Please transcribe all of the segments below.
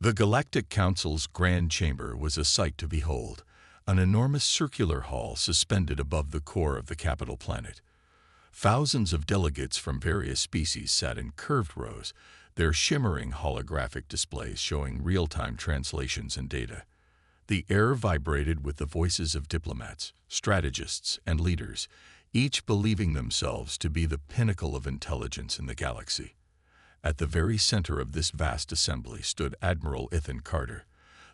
The Galactic Council's Grand Chamber was a sight to behold, an enormous circular hall suspended above the core of the capital planet. Thousands of delegates from various species sat in curved rows, their shimmering holographic displays showing real-time translations and data. The air vibrated with the voices of diplomats, strategists, and leaders, each believing themselves to be the pinnacle of intelligence in the galaxy. At the very center of this vast assembly stood Admiral Ethan Carter,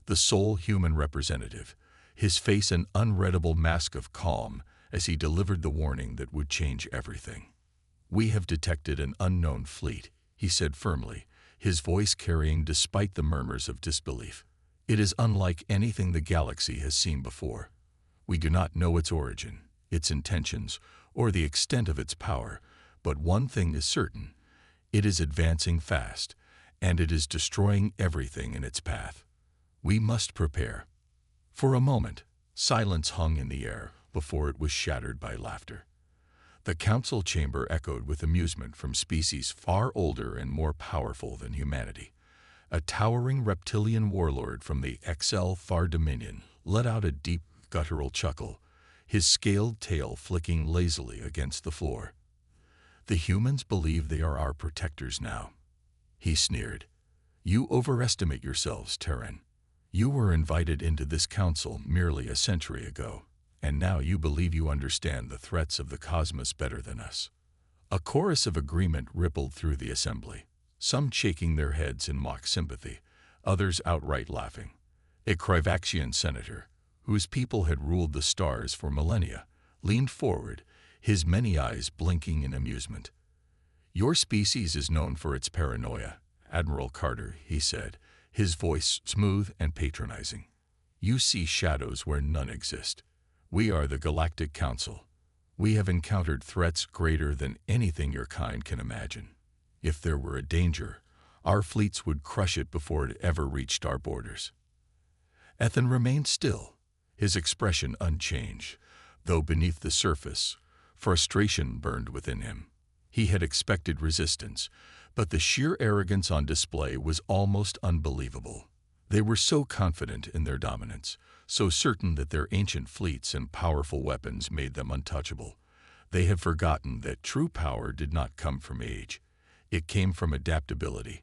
the sole human representative, his face an unreadable mask of calm as he delivered the warning that would change everything. "We have detected an unknown fleet," he said firmly, his voice carrying despite the murmurs of disbelief. "It is unlike anything the galaxy has seen before. We do not know its origin, its intentions, or the extent of its power, but one thing is certain. It is advancing fast, and it is destroying everything in its path. We must prepare." For a moment, silence hung in the air before it was shattered by laughter. The council chamber echoed with amusement from species far older and more powerful than humanity. A towering reptilian warlord from the HFY Dominion let out a deep, guttural chuckle, his scaled tail flicking lazily against the floor. "The humans believe they are our protectors now," he sneered. "You overestimate yourselves, Terran. You were invited into this council merely a century ago, and now you believe you understand the threats of the cosmos better than us." A chorus of agreement rippled through the assembly, some shaking their heads in mock sympathy, others outright laughing. A Kryvaxian senator, whose people had ruled the stars for millennia, leaned forward, his many eyes blinking in amusement. "Your species is known for its paranoia, Admiral Carter," he said, his voice smooth and patronizing. "You see shadows where none exist. We are the Galactic Council. We have encountered threats greater than anything your kind can imagine. If there were a danger, our fleets would crush it before it ever reached our borders." Ethan remained still, his expression unchanged, though beneath the surface, frustration burned within him. He had expected resistance, but the sheer arrogance on display was almost unbelievable. They were so confident in their dominance, so certain that their ancient fleets and powerful weapons made them untouchable. They had forgotten that true power did not come from age. It came from adaptability,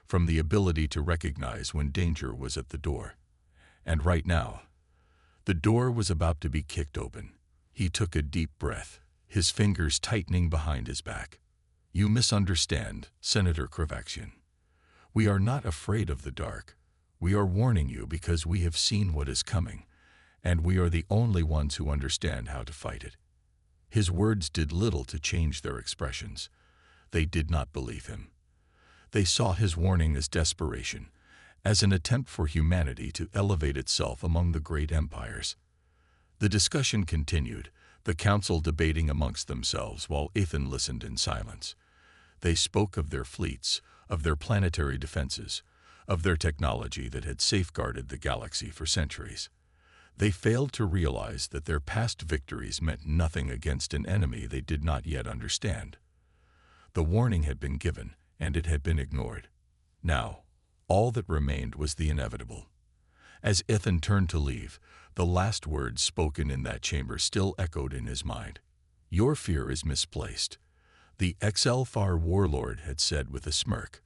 from the ability to recognize when danger was at the door. And right now, the door was about to be kicked open. He took a deep breath, his fingers tightening behind his back. "You misunderstand, Senator Kryvaxian. We are not afraid of the dark. We are warning you because we have seen what is coming, and we are the only ones who understand how to fight it." His words did little to change their expressions. They did not believe him. They saw his warning as desperation, as an attempt for humanity to elevate itself among the great empires. The discussion continued, the council debating amongst themselves while Ethan listened in silence. They spoke of their fleets, of their planetary defenses, of their technology that had safeguarded the galaxy for centuries. They failed to realize that their past victories meant nothing against an enemy they did not yet understand. The warning had been given, and it had been ignored. Now, all that remained was the inevitable. As Ethan turned to leave, the last words spoken in that chamber still echoed in his mind. "Your fear is misplaced," the HFY warlord had said with a smirk.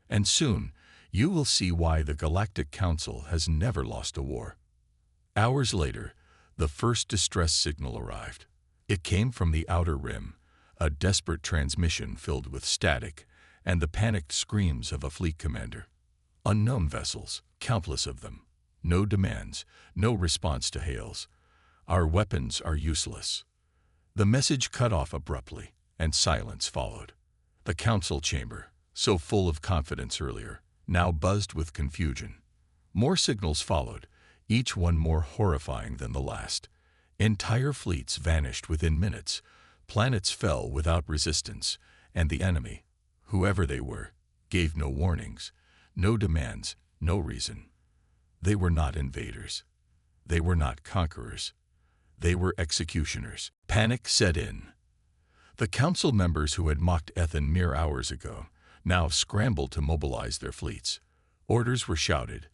"And soon, you will see why the Galactic Council has never lost a war." Hours later, the first distress signal arrived. It came from the Outer Rim, a desperate transmission filled with static and the panicked screams of a fleet commander. Unknown vessels, countless of them. No demands, no response to hails. "Our weapons are useless." The message cut off abruptly, and silence followed. The council chamber, so full of confidence earlier, now buzzed with confusion. More signals followed, each one more horrifying than the last. Entire fleets vanished within minutes, planets fell without resistance, and the enemy, whoever they were, gave no warnings, no demands, no reason. They were not invaders. They were not conquerors. They were executioners. Panic set in. The council members who had mocked Ethan mere hours ago now scrambled to mobilize their fleets. Orders were shouted,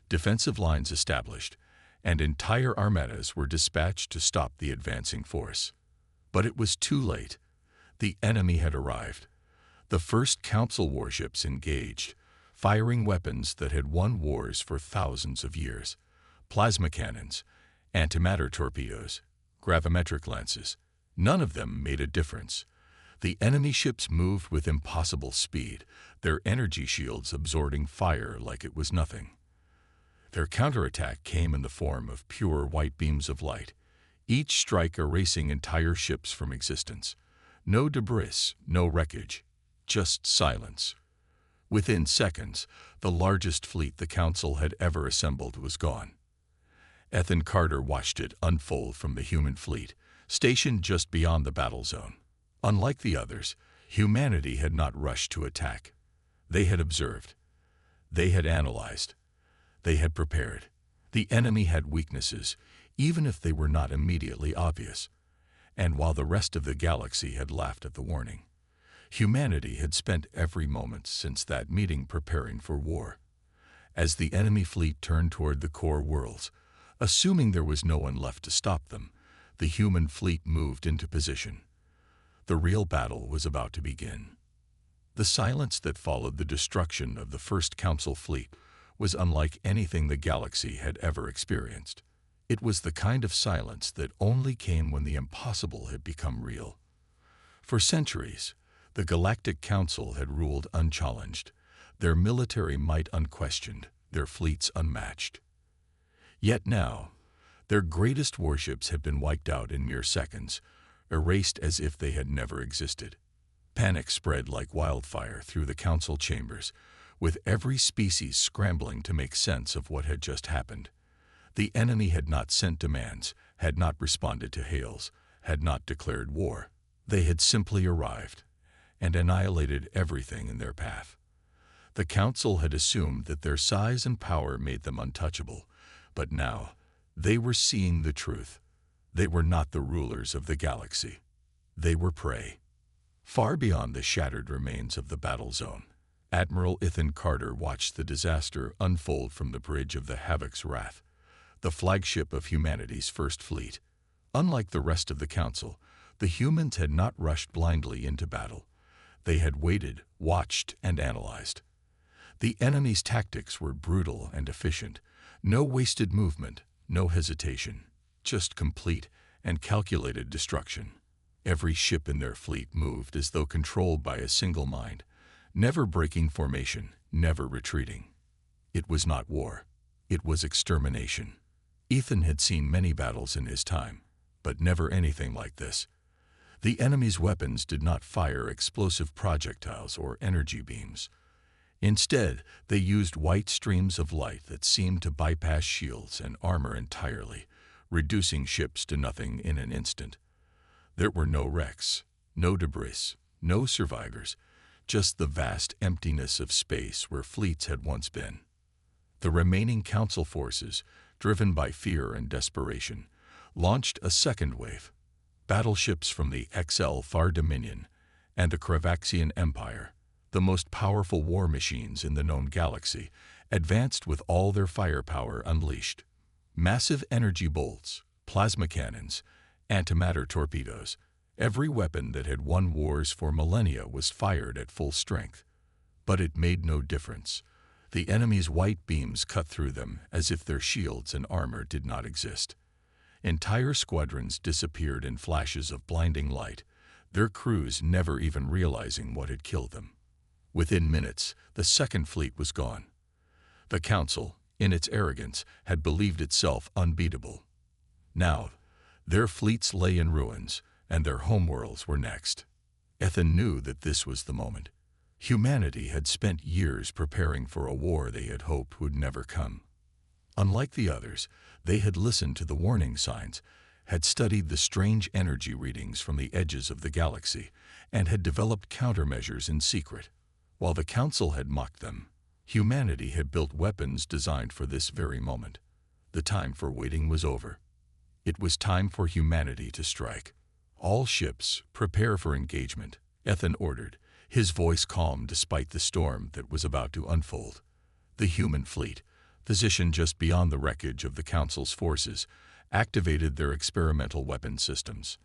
defensive lines established, and entire armadas were dispatched to stop the advancing force. But it was too late. The enemy had arrived. The first Council warships engaged, firing weapons that had won wars for thousands of years. Plasma cannons, antimatter torpedoes, gravimetric lances. None of them made a difference. The enemy ships moved with impossible speed, their energy shields absorbing fire like it was nothing. Their counterattack came in the form of pure white beams of light, each strike erasing entire ships from existence. No debris, no wreckage, just silence. Within seconds, the largest fleet the Council had ever assembled was gone. Ethan Carter watched it unfold from the human fleet, stationed just beyond the battle zone. Unlike the others, humanity had not rushed to attack. They had observed. They had analyzed. They had prepared. The enemy had weaknesses, even if they were not immediately obvious. And while the rest of the galaxy had laughed at the warning, humanity had spent every moment since that meeting preparing for war. As the enemy fleet turned toward the core worlds, assuming there was no one left to stop them, the human fleet moved into position. The real battle was about to begin. The silence that followed the destruction of the first Council fleet was unlike anything the galaxy had ever experienced. It was the kind of silence that only came when the impossible had become real. For centuries, the Galactic Council had ruled unchallenged, their military might unquestioned, their fleets unmatched. Yet now, their greatest warships had been wiped out in mere seconds, erased as if they had never existed. Panic spread like wildfire through the Council chambers, with every species scrambling to make sense of what had just happened. The enemy had not sent demands, had not responded to hails, had not declared war. They had simply arrived and annihilated everything in their path. The Council had assumed that their size and power made them untouchable, but now they were seeing the truth. They were not the rulers of the galaxy. They were prey. Far beyond the shattered remains of the battle zone, Admiral Ethan Carter watched the disaster unfold from the bridge of the Havoc's Wrath, the flagship of humanity's first fleet. Unlike the rest of the Council, the humans had not rushed blindly into battle. They had waited, watched, and analyzed. The enemy's tactics were brutal and efficient. No wasted movement, no hesitation, just complete and calculated destruction. Every ship in their fleet moved as though controlled by a single mind, never breaking formation, never retreating. It was not war. It was extermination. Ethan had seen many battles in his time, but never anything like this. The enemy's weapons did not fire explosive projectiles or energy beams. Instead, they used white streams of light that seemed to bypass shields and armor entirely, reducing ships to nothing in an instant. There were no wrecks, no debris, no survivors, just the vast emptiness of space where fleets had once been. The remaining Council forces, driven by fear and desperation, launched a second wave. Battleships from the XL Far Dominion and the Cravaxian Empire, the most powerful war machines in the known galaxy, advanced with all their firepower unleashed. Massive energy bolts, plasma cannons, antimatter torpedoes, every weapon that had won wars for millennia was fired at full strength. But it made no difference. The enemy's white beams cut through them as if their shields and armor did not exist. Entire squadrons disappeared in flashes of blinding light, their crews never even realizing what had killed them. Within minutes, the second fleet was gone. The Council, in its arrogance, had believed itself unbeatable. Now, their fleets lay in ruins, and their homeworlds were next. Ethan knew that this was the moment. Humanity had spent years preparing for a war they had hoped would never come. Unlike the others, they had listened to the warning signs, had studied the strange energy readings from the edges of the galaxy, and had developed countermeasures in secret. While the Council had mocked them, humanity had built weapons designed for this very moment. The time for waiting was over. It was time for humanity to strike. All ships, prepare for engagement, Ethan ordered, his voice calm despite the storm that was about to unfold. The human fleet, positioned just beyond the wreckage of the Council's forces, activated their experimental weapon systems.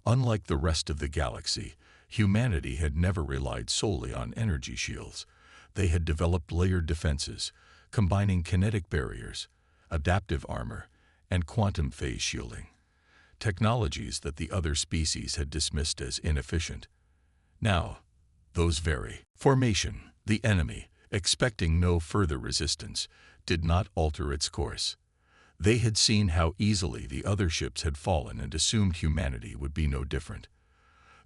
Unlike the rest of the galaxy, humanity had never relied solely on energy shields. They had developed layered defenses, combining kinetic barriers, adaptive armor, and quantum phase shielding, technologies that the other species had dismissed as inefficient. Now, those vary. Formation, the enemy, expecting no further resistance, did not alter its course. They had seen how easily the other ships had fallen and assumed humanity would be no different.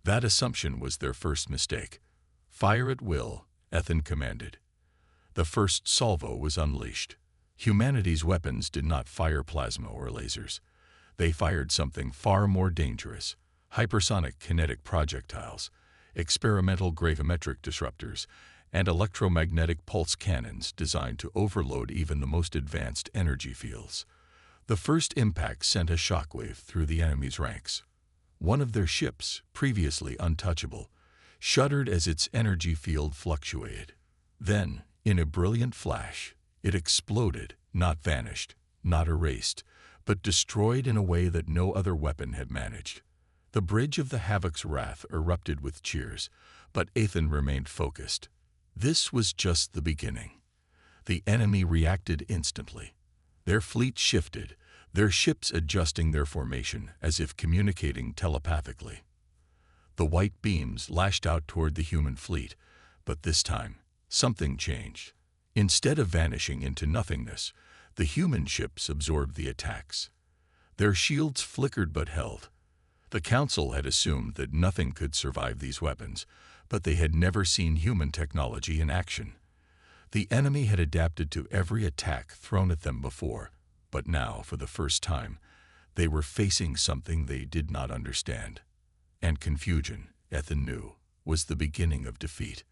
That assumption was their first mistake. Fire at will, Ethan commanded. The first salvo was unleashed. Humanity's weapons did not fire plasma or lasers. They fired something far more dangerous: hypersonic kinetic projectiles, experimental gravimetric disruptors, and electromagnetic pulse cannons designed to overload even the most advanced energy fields. The first impact sent a shockwave through the enemy's ranks. One of their ships, previously untouchable, shuddered as its energy field fluctuated. Then, in a brilliant flash, it exploded, not vanished, not erased, but destroyed in a way that no other weapon had managed. The bridge of the Havoc's wrath erupted with cheers, but Ethan remained focused. This was just the beginning. The enemy reacted instantly. Their fleet shifted, their ships adjusting their formation as if communicating telepathically. The white beams lashed out toward the human fleet, but this time, something changed. Instead of vanishing into nothingness, the human ships absorbed the attacks. Their shields flickered but held. The Council had assumed that nothing could survive these weapons, but they had never seen human technology in action. The enemy had adapted to every attack thrown at them before, but now, for the first time, they were facing something they did not understand. And confusion, Ethan knew, was the beginning of defeat.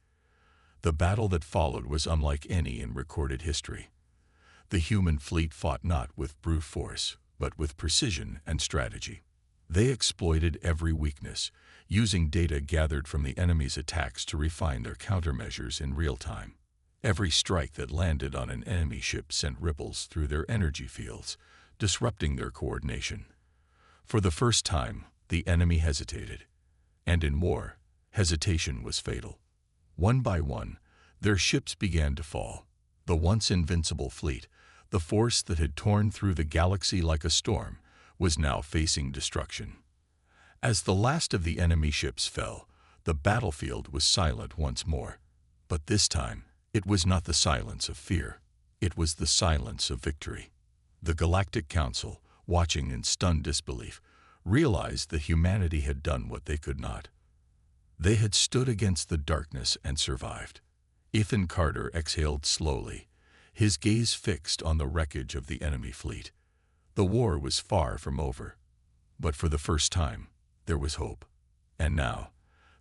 The battle that followed was unlike any in recorded history. The human fleet fought not with brute force, but with precision and strategy. They exploited every weakness, using data gathered from the enemy's attacks to refine their countermeasures in real time. Every strike that landed on an enemy ship sent ripples through their energy fields, disrupting their coordination. For the first time, the enemy hesitated. And in war, hesitation was fatal. One by one, their ships began to fall. The once invincible fleet, the force that had torn through the galaxy like a storm, was now facing destruction. As the last of the enemy ships fell, the battlefield was silent once more. But this time, it was not the silence of fear. It was the silence of victory. The Galactic Council, watching in stunned disbelief, realized that humanity had done what they could not. They had stood against the darkness and survived. Ethan Carter exhaled slowly, his gaze fixed on the wreckage of the enemy fleet. The war was far from over, but for the first time, there was hope. And now,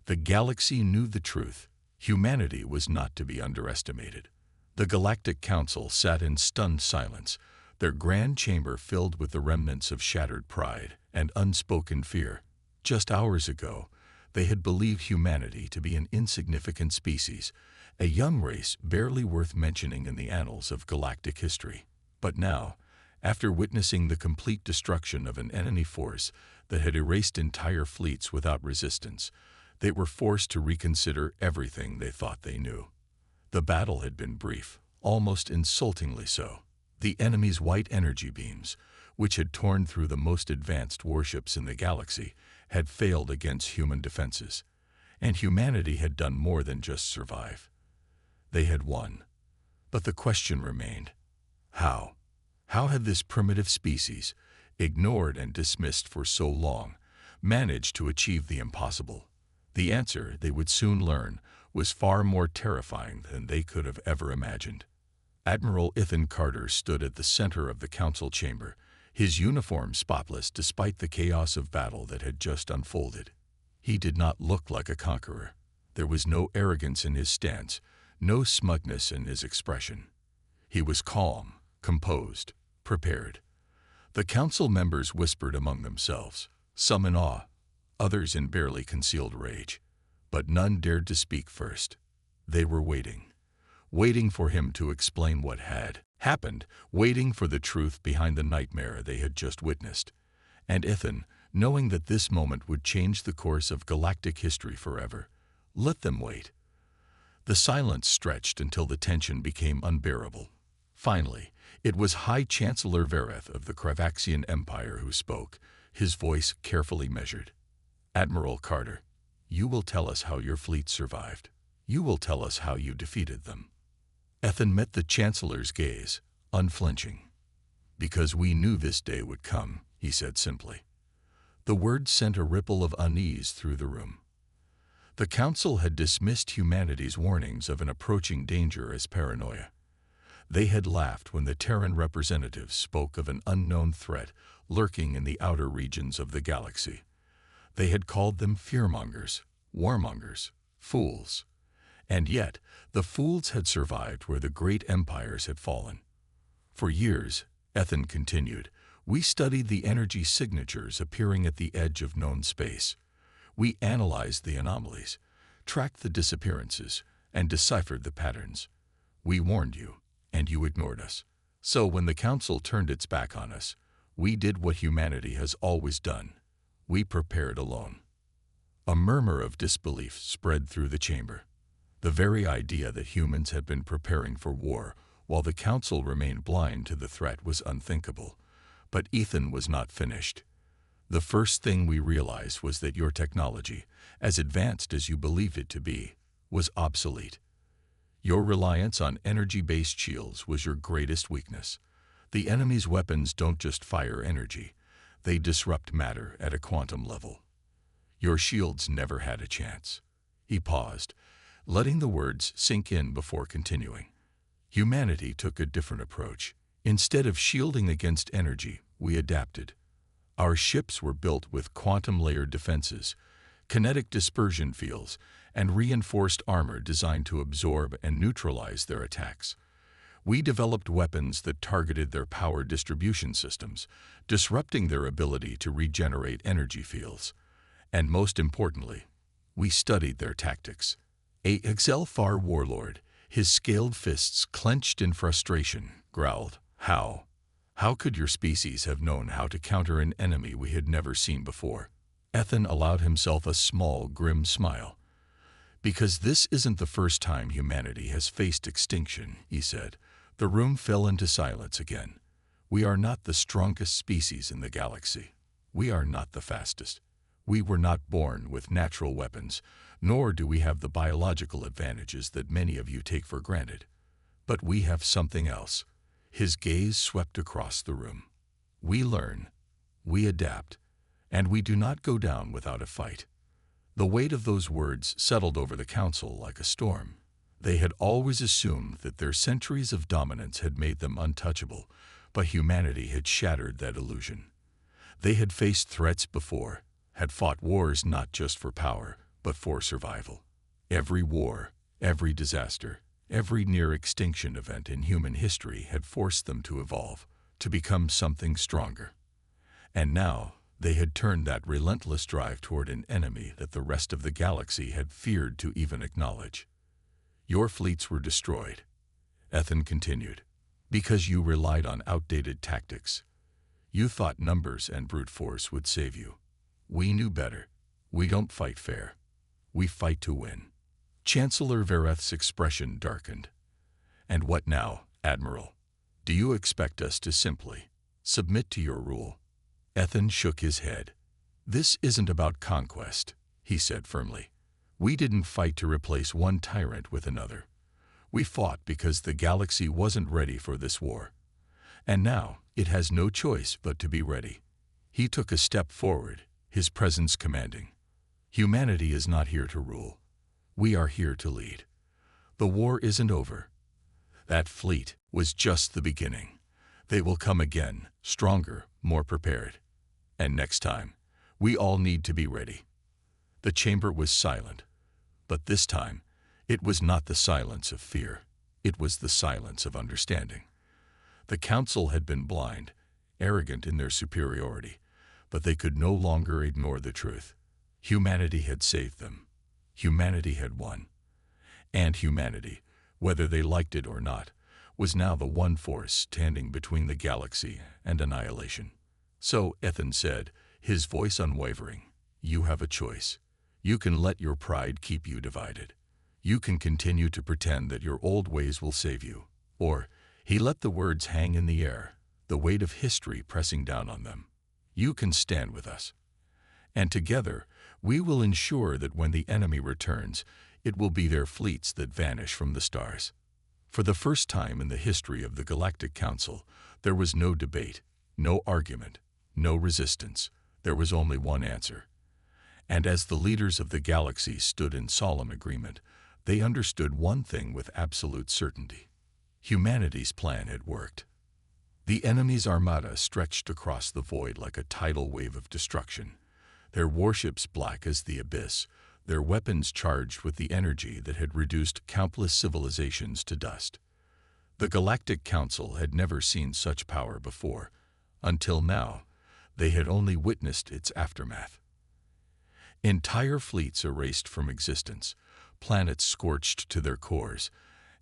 the galaxy knew the truth. Humanity was not to be underestimated. The Galactic Council sat in stunned silence, their grand chamber filled with the remnants of shattered pride and unspoken fear. Just hours ago, they had believed humanity to be an insignificant species, a young race barely worth mentioning in the annals of galactic history. But now, after witnessing the complete destruction of an enemy force that had erased entire fleets without resistance, they were forced to reconsider everything they thought they knew. The battle had been brief, almost insultingly so. The enemy's white energy beams, which had torn through the most advanced warships in the galaxy, had failed against human defenses, and humanity had done more than just survive. They had won. But the question remained: how? How had this primitive species, ignored and dismissed for so long, managed to achieve the impossible? The answer, they would soon learn, was far more terrifying than they could have ever imagined. Admiral Ethan Carter stood at the center of the council chamber, his uniform spotless despite the chaos of battle that had just unfolded. He did not look like a conqueror. There was no arrogance in his stance, no smugness in his expression. He was calm, composed, prepared. The council members whispered among themselves, some in awe, others in barely concealed rage. But none dared to speak first. They were waiting. waiting for him to explain what had happened, waiting for the truth behind the nightmare they had just witnessed. And Ethan, knowing that this moment would change the course of galactic history forever, let them wait. The silence stretched until the tension became unbearable. Finally, it was High Chancellor Vereth of the Cravaxian Empire who spoke, his voice carefully measured. "Admiral Carter, you will tell us how your fleet survived. You will tell us how you defeated them." Ethan met the Chancellor's gaze, unflinching. "Because we knew this day would come," he said simply. The words sent a ripple of unease through the room. The Council had dismissed humanity's warnings of an approaching danger as paranoia. They had laughed when the Terran representatives spoke of an unknown threat lurking in the outer regions of the galaxy. They had called them fearmongers, warmongers, fools. And yet, the fools had survived where the great empires had fallen. For years, Ethan continued, we studied the energy signatures appearing at the edge of known space. We analyzed the anomalies, tracked the disappearances, and deciphered the patterns. We warned you, and you ignored us. So when the Council turned its back on us, we did what humanity has always done. We prepared alone. A murmur of disbelief spread through the chamber. The very idea that humans had been preparing for war while the Council remained blind to the threat was unthinkable. But Ethan was not finished. The first thing we realized was that your technology, as advanced as you believed it to be, was obsolete. Your reliance on energy-based shields was your greatest weakness. The enemy's weapons don't just fire energy, they disrupt matter at a quantum level. Your shields never had a chance. He paused, letting the words sink in before continuing. Humanity took a different approach. Instead of shielding against energy, we adapted. Our ships were built with quantum-layered defenses, kinetic dispersion fields, and reinforced armor designed to absorb and neutralize their attacks. We developed weapons that targeted their power distribution systems, disrupting their ability to regenerate energy fields. And most importantly, we studied their tactics. A Exelfar warlord, his scaled fists clenched in frustration, growled, "How? How could your species have known how to counter an enemy we had never seen before?" Ethan allowed himself a small, grim smile. "Because this isn't the first time humanity has faced extinction," he said. The room fell into silence again. "We are not the strongest species in the galaxy. We are not the fastest. We were not born with natural weapons, nor do we have the biological advantages that many of you take for granted. But we have something else." His gaze swept across the room. "We learn, we adapt, and we do not go down without a fight." The weight of those words settled over the Council like a storm. They had always assumed that their centuries of dominance had made them untouchable, but humanity had shattered that illusion. They had faced threats before, had fought wars not just for power, but for survival. Every war, every disaster, every near-extinction event in human history had forced them to evolve, to become something stronger. And now, they had turned that relentless drive toward an enemy that the rest of the galaxy had feared to even acknowledge. "Your fleets were destroyed," Ethan continued, "because you relied on outdated tactics. You thought numbers and brute force would save you. We knew better. We don't fight fair. We fight to win." Chancellor Vereth's expression darkened. "And what now, Admiral? Do you expect us to simply submit to your rule?" Ethan shook his head. "This isn't about conquest," he said firmly. "We didn't fight to replace one tyrant with another. We fought because the galaxy wasn't ready for this war. And now it has no choice but to be ready." He took a step forward, his presence commanding. "Humanity is not here to rule. We are here to lead. The war isn't over. That fleet was just the beginning. They will come again, stronger, more prepared. And next time, we all need to be ready." The chamber was silent. But this time, it was not the silence of fear. It was the silence of understanding. The Council had been blind, arrogant in their superiority, but they could no longer ignore the truth. Humanity had saved them. Humanity had won. And humanity, whether they liked it or not, was now the one force standing between the galaxy and annihilation. So, Ethan said, his voice unwavering, "You have a choice. You can let your pride keep you divided. You can continue to pretend that your old ways will save you." Or, he let the words hang in the air, the weight of history pressing down on them. "You can stand with us. And together, we will ensure that when the enemy returns, it will be their fleets that vanish from the stars." For the first time in the history of the Galactic Council, there was no debate, no argument, no resistance. There was only one answer. And as the leaders of the galaxy stood in solemn agreement, they understood one thing with absolute certainty. Humanity's plan had worked. The enemy's armada stretched across the void like a tidal wave of destruction, their warships black as the abyss, their weapons charged with the energy that had reduced countless civilizations to dust. The Galactic Council had never seen such power before. Until now, they had only witnessed its aftermath. Entire fleets erased from existence, planets scorched to their cores,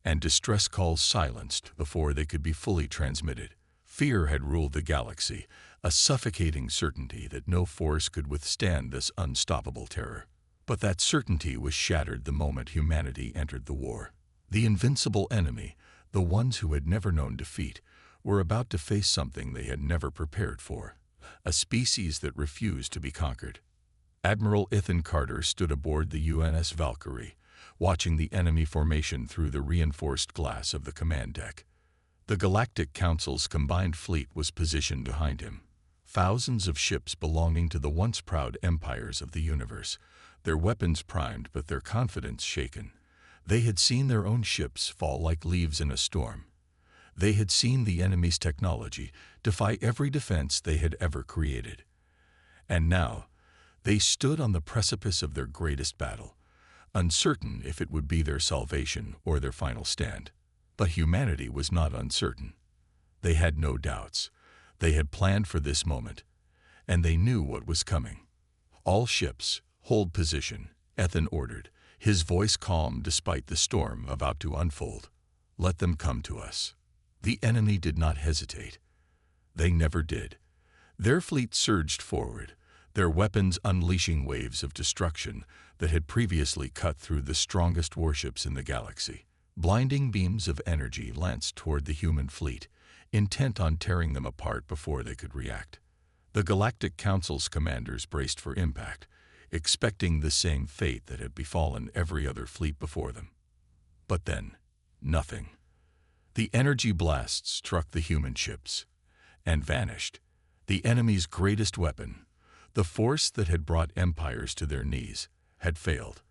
and distress calls silenced before they could be fully transmitted. Fear had ruled the galaxy, a suffocating certainty that no force could withstand this unstoppable terror. But that certainty was shattered the moment humanity entered the war. The invincible enemy, the ones who had never known defeat, were about to face something they had never prepared for, a species that refused to be conquered. Admiral Ethan Carter stood aboard the UNS Valkyrie, watching the enemy formation through the reinforced glass of the command deck. The Galactic Council's combined fleet was positioned behind him. Thousands of ships belonging to the once proud empires of the universe, their weapons primed but their confidence shaken. They had seen their own ships fall like leaves in a storm. They had seen the enemy's technology defy every defense they had ever created. And now, they stood on the precipice of their greatest battle, uncertain if it would be their salvation or their final stand. But humanity was not uncertain. They had no doubts. They had planned for this moment, and they knew what was coming. "All ships, hold position," Ethan ordered, his voice calm despite the storm about to unfold. "Let them come to us." The enemy did not hesitate. They never did. Their fleet surged forward, their weapons unleashing waves of destruction that had previously cut through the strongest warships in the galaxy. Blinding beams of energy lanced toward the human fleet, intent on tearing them apart before they could react. The Galactic Council's commanders braced for impact, expecting the same fate that had befallen every other fleet before them. But then, nothing. The energy blast struck the human ships and vanished. The enemy's greatest weapon, the force that had brought empires to their knees, had failed.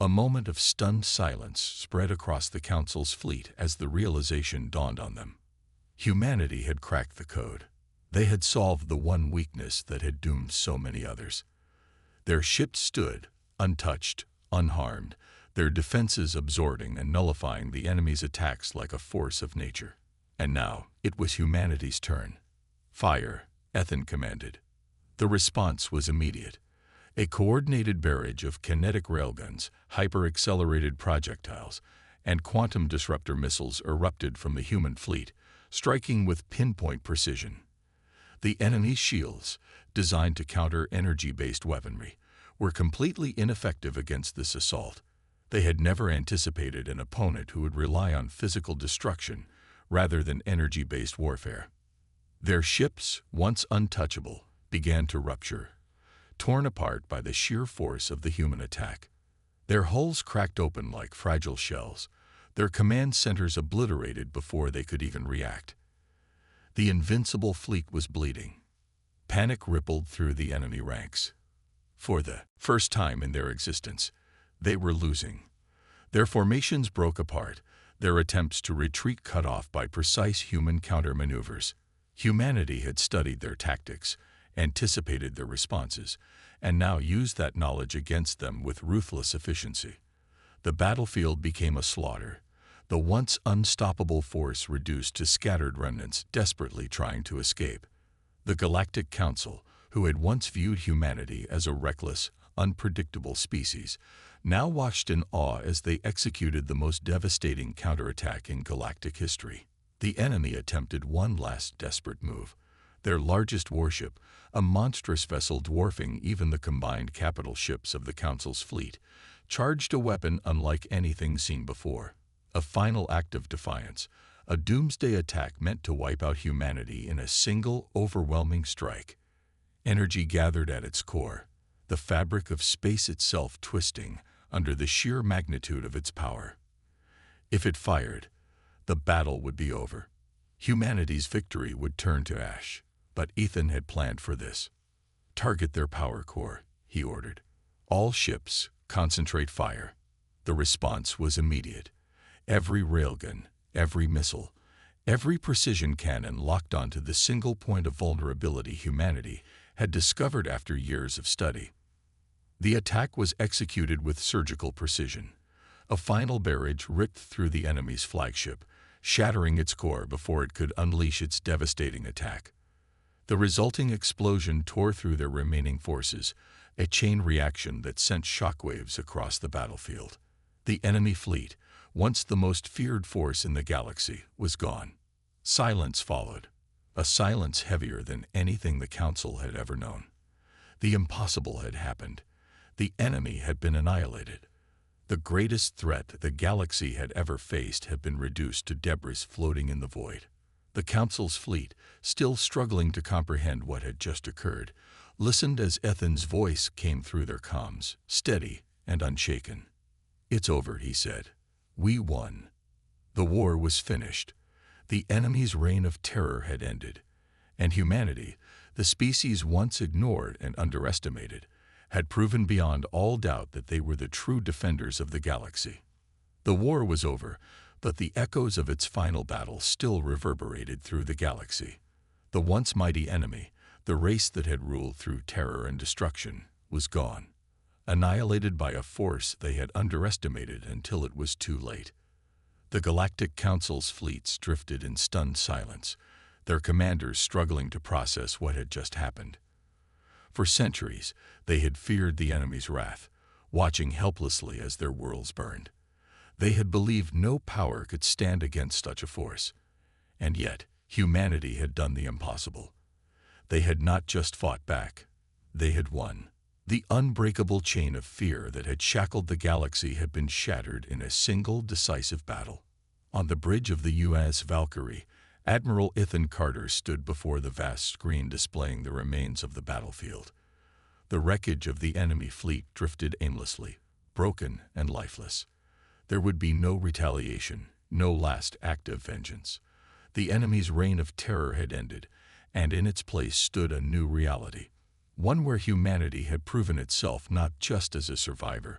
A moment of stunned silence spread across the Council's fleet as the realization dawned on them. Humanity had cracked the code. They had solved the one weakness that had doomed so many others. Their ships stood, untouched, unharmed, their defenses absorbing and nullifying the enemy's attacks like a force of nature. And now, it was humanity's turn. "Fire," Ethan commanded. The response was immediate. A coordinated barrage of kinetic railguns, hyper-accelerated projectiles, and quantum disruptor missiles erupted from the human fleet, striking with pinpoint precision. The enemy's shields, designed to counter energy-based weaponry, were completely ineffective against this assault. They had never anticipated an opponent who would rely on physical destruction rather than energy-based warfare. Their ships, once untouchable, began to rupture, torn apart by the sheer force of the human attack. Their hulls cracked open like fragile shells, their command centers obliterated before they could even react. The invincible fleet was bleeding. Panic rippled through the enemy ranks. For the first time in their existence, they were losing. Their formations broke apart, their attempts to retreat cut off by precise human countermaneuvers. Humanity had studied their tactics, anticipated their responses, and now used that knowledge against them with ruthless efficiency. The battlefield became a slaughter, the once unstoppable force reduced to scattered remnants desperately trying to escape. The Galactic Council, who had once viewed humanity as a reckless, unpredictable species, now watched in awe as they executed the most devastating counterattack in galactic history. The enemy attempted one last desperate move. Their largest warship, a monstrous vessel dwarfing even the combined capital ships of the Council's fleet, charged a weapon unlike anything seen before. A final act of defiance, a doomsday attack meant to wipe out humanity in a single, overwhelming strike. Energy gathered at its core, the fabric of space itself twisting under the sheer magnitude of its power. If it fired, the battle would be over. Humanity's victory would turn to ash. But Ethan had planned for this. "Target their power core," he ordered. "All ships, concentrate fire." The response was immediate. Every railgun, every missile, every precision cannon locked onto the single point of vulnerability humanity had discovered after years of study. The attack was executed with surgical precision. A final barrage ripped through the enemy's flagship, shattering its core before it could unleash its devastating attack. The resulting explosion tore through their remaining forces, a chain reaction that sent shockwaves across the battlefield. The enemy fleet, once the most feared force in the galaxy, was gone. Silence followed, a silence heavier than anything the Council had ever known. The impossible had happened. The enemy had been annihilated. The greatest threat the galaxy had ever faced had been reduced to debris floating in the void. The Council's fleet, still struggling to comprehend what had just occurred, listened as Ethan's voice came through their comms, steady and unshaken. "It's over," he said. "We won." The war was finished. The enemy's reign of terror had ended, and humanity, the species once ignored and underestimated, had proven beyond all doubt that they were the true defenders of the galaxy. The war was over, but the echoes of its final battle still reverberated through the galaxy. The once mighty enemy, the race that had ruled through terror and destruction, was gone, annihilated by a force they had underestimated until it was too late. The Galactic Council's fleets drifted in stunned silence, their commanders struggling to process what had just happened. For centuries, they had feared the enemy's wrath, watching helplessly as their worlds burned. They had believed no power could stand against such a force. And yet, humanity had done the impossible. They had not just fought back. They had won. The unbreakable chain of fear that had shackled the galaxy had been shattered in a single decisive battle. On the bridge of the U.S. Valkyrie, Admiral Ethan Carter stood before the vast screen displaying the remains of the battlefield. The wreckage of the enemy fleet drifted aimlessly, broken and lifeless. There would be no retaliation, no last act of vengeance. The enemy's reign of terror had ended, and in its place stood a new reality, one where humanity had proven itself not just as a survivor,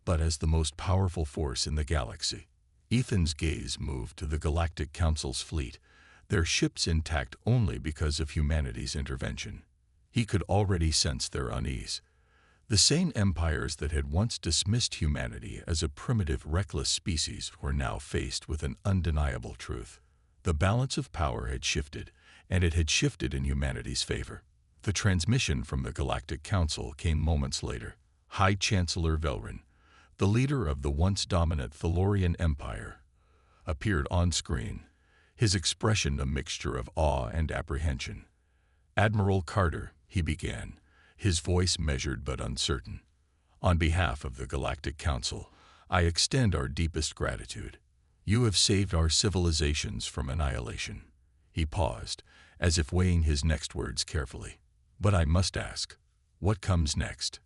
but as the most powerful force in the galaxy. Ethan's gaze moved to the Galactic Council's fleet, their ships intact only because of humanity's intervention. He could already sense their unease. The sane empires that had once dismissed humanity as a primitive, reckless species were now faced with an undeniable truth. The balance of power had shifted, and it had shifted in humanity's favor. The transmission from the Galactic Council came moments later. High Chancellor Velrin, the leader of the once dominant Thalorian Empire, appeared on screen, his expression a mixture of awe and apprehension. "Admiral Carter," he began, his voice measured but uncertain. "On behalf of the Galactic Council, I extend our deepest gratitude. You have saved our civilizations from annihilation." He paused, as if weighing his next words carefully. "But I must ask, what comes next?"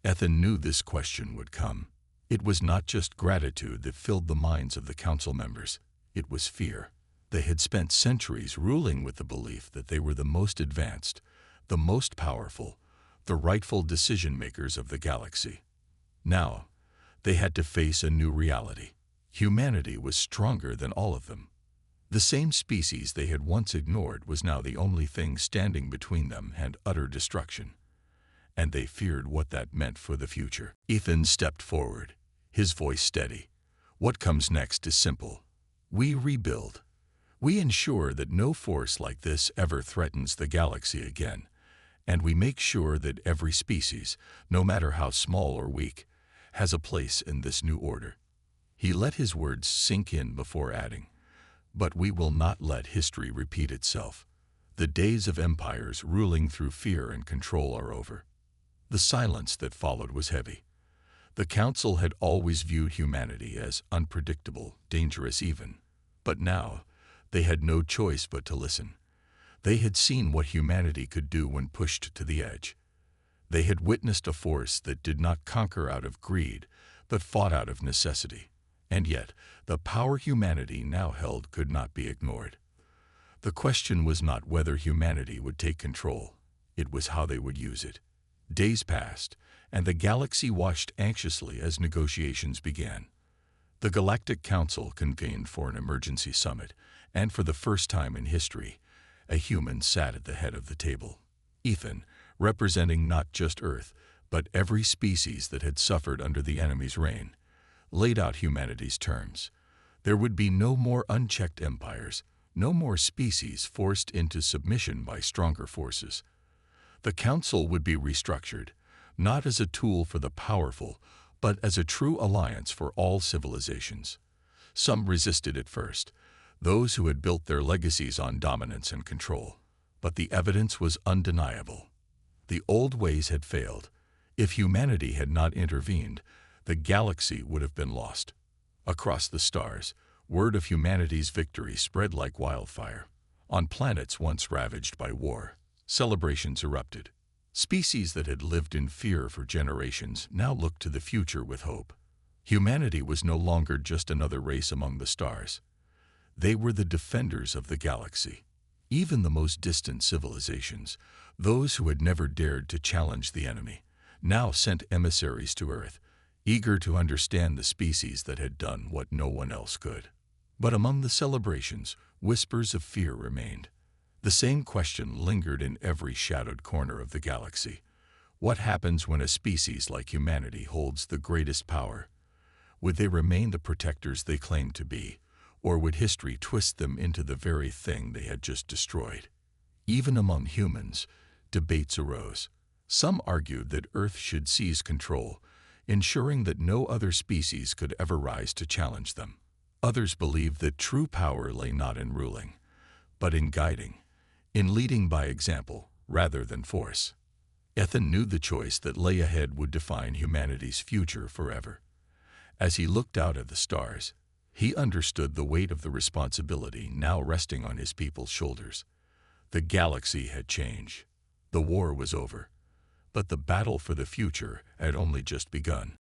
Ethan knew this question would come. It was not just gratitude that filled the minds of the Council members. It was fear. They had spent centuries ruling with the belief that they were the most advanced, the most powerful, the rightful decision-makers of the galaxy. Now, they had to face a new reality. Humanity was stronger than all of them. The same species they had once ignored was now the only thing standing between them and utter destruction. And they feared what that meant for the future. Ethan stepped forward, his voice steady. "What comes next is simple. We rebuild. We ensure that no force like this ever threatens the galaxy again. And we make sure that every species, no matter how small or weak, has a place in this new order." He let his words sink in before adding, "But we will not let history repeat itself. The days of empires ruling through fear and control are over." The silence that followed was heavy. The council had always viewed humanity as unpredictable, dangerous even. But now, they had no choice but to listen. They had seen what humanity could do when pushed to the edge. They had witnessed a force that did not conquer out of greed, but fought out of necessity. And yet, the power humanity now held could not be ignored. The question was not whether humanity would take control. It was how they would use it. Days passed, and the galaxy watched anxiously as negotiations began. The Galactic Council convened for an emergency summit, and for the first time in history, a human sat at the head of the table. Ethan, representing not just Earth, but every species that had suffered under the enemy's reign, laid out humanity's terms. There would be no more unchecked empires, no more species forced into submission by stronger forces. The Council would be restructured, not as a tool for the powerful, but as a true alliance for all civilizations. Some resisted at first, those who had built their legacies on dominance and control. But the evidence was undeniable. The old ways had failed. If humanity had not intervened, the galaxy would have been lost. Across the stars, word of humanity's victory spread like wildfire. On planets once ravaged by war, celebrations erupted. Species that had lived in fear for generations now looked to the future with hope. Humanity was no longer just another race among the stars. They were the defenders of the galaxy. Even the most distant civilizations, those who had never dared to challenge the enemy, now sent emissaries to Earth, eager to understand the species that had done what no one else could. But among the celebrations, whispers of fear remained. The same question lingered in every shadowed corner of the galaxy. What happens when a species like humanity holds the greatest power? Would they remain the protectors they claimed to be, or would history twist them into the very thing they had just destroyed? Even among humans, debates arose. Some argued that Earth should seize control, ensuring that no other species could ever rise to challenge them. Others believed that true power lay not in ruling, but in guiding, in leading by example rather than force. Ethan knew the choice that lay ahead would define humanity's future forever. As he looked out at the stars, he understood the weight of the responsibility now resting on his people's shoulders. The galaxy had changed. The war was over, but the battle for the future had only just begun.